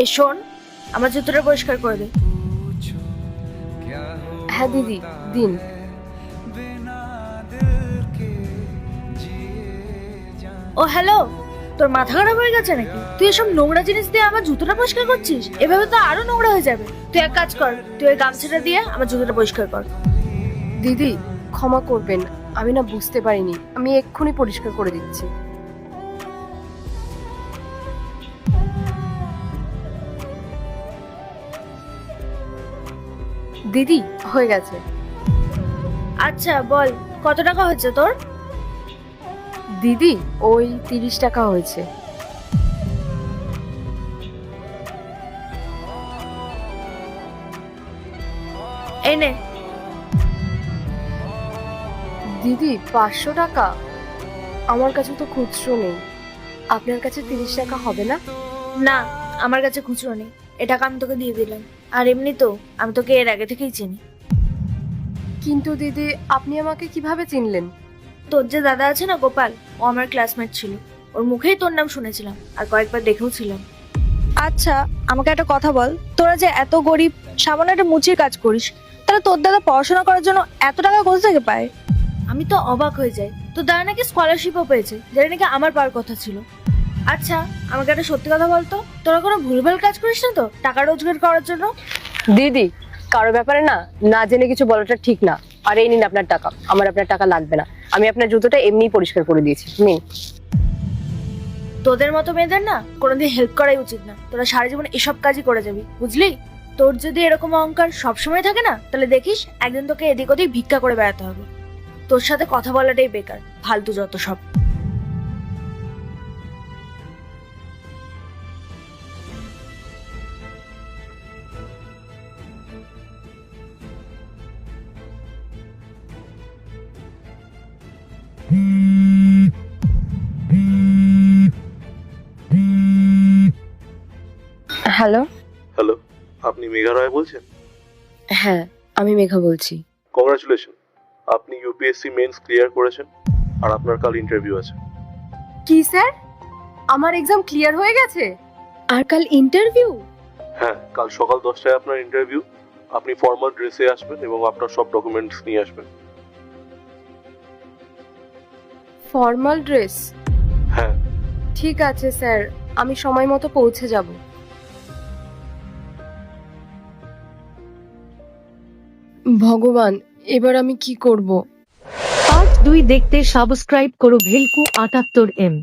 এ শোন, আমার জুতোটা পরিষ্কার করে দে। হ্যাঁ দিদি, দিন। ও হ্যালো, তোর মাথা খারাপ হয়ে গেছে নাকি? তুই এসব নোংরা জিনিস দিয়ে আমার জুতোটা পরিষ্কার করছিস? এভাবে তো আরো নোংরা হয়ে যাবে। তুই এক কাজ কর, তুই ওই গামছাটা দিয়ে আমার জুতোটা পরিষ্কার কর। দিদি ক্ষমা করবেন, আমি না বুঝতে পারিনি, আমি এক্ষুনি পরিষ্কার করে দিচ্ছি। দিদি হয়ে গেছে। আচ্ছা বল, কত টাকা হচ্ছে তোর? দিদি ওই 30 টাকা হয়েছে। এই নে। দিদি 500 টাকা? আমার কাছে তো খুচরো নেই, আপনার কাছে 30 টাকা হবে না? না, আমার কাছে খুচরো নেই। এ টাকা আমি তোকে দিয়ে দিলাম। আর এমনি তো আমি তোকে এর আগে থেকেই চিনি। কিন্তু দিদি আপনি আমাকে কিভাবে চিনলেন? তোর যে দাদা আছে না গোপাল, ও আমার ক্লাসমেট ছিল। ওর মুখেই তোর নাম শুনেছিলাম আর কয়েকবার দেখেও ছিলাম। আচ্ছা, আমাকে একটা কথা বল, তোরা যে এত গরিব, সামান্য একটা মুচির কাজ করিস, তাহলে তোর দাদা পড়াশোনা করার জন্য এত টাকা কোথা থেকে পায়? আমি তো অবাক হয়ে যাই। তোর দাদা নাকি স্কলারশিপও পেয়েছে, যেটা নাকি আমার পাওয়ার কথা ছিল। আচ্ছা, আমাকে একটা সত্যি কথা বলতো, তোরা কোনো ভুলভাল কাজ করিস না তো টাকা রোজগার করার জন্য? দিদি কারো ব্যাপারে না না জেনে কিছু বলাটা ঠিক না। আর এই নিন আপনার টাকা, আমার আপনার টাকা লাগবে না, আমি আপনার জুতোটা এমনিই পরিষ্কার করে দিয়েছি, নিন। তোদের মতো মেয়েদের না কোনোদিন হেল্প করাই উচিত না। তোরা সারা জীবন এসব কাজই করে যাবি, বুঝলি? তোর যদি এরকম অহংকার সবসময় থাকে না, তাহলে দেখিস একদিন তোকে এদিক ওদিক ভিক্ষা করে বেড়াতে হবে। তোর সাথে কথা বলাটাই বেকার, ফালতু যত সব। হ্যালো। হ্যালো, আপনি মেঘা রায় বলছেন? হ্যাঁ আমি মেঘা বলছি। কংগ্রাচুলেশন, আপনি ইউপিএসসি মেন্স ক্লিয়ার করেছেন আর আপনার কাল ইন্টারভিউ আছে। কি স্যার, আমার এক্সাম ক্লিয়ার হয়ে গেছে আর কাল ইন্টারভিউ? হ্যাঁ, কাল সকাল 10টায় আপনার ইন্টারভিউ। আপনি ফর্মাল ড্রেসে আসবেন এবং আপনার সব ডকুমেন্টস নিয়ে আসবেন। Formal dress? হ্যাঁ। ঠিক আছে স্যার, আমি সময় মতো পৌঁছে যাব। ভগবান, এবার আমি কি করব? পার্ট 2 দেখতে সাবস্ক্রাইব করো ভেলকু 78M।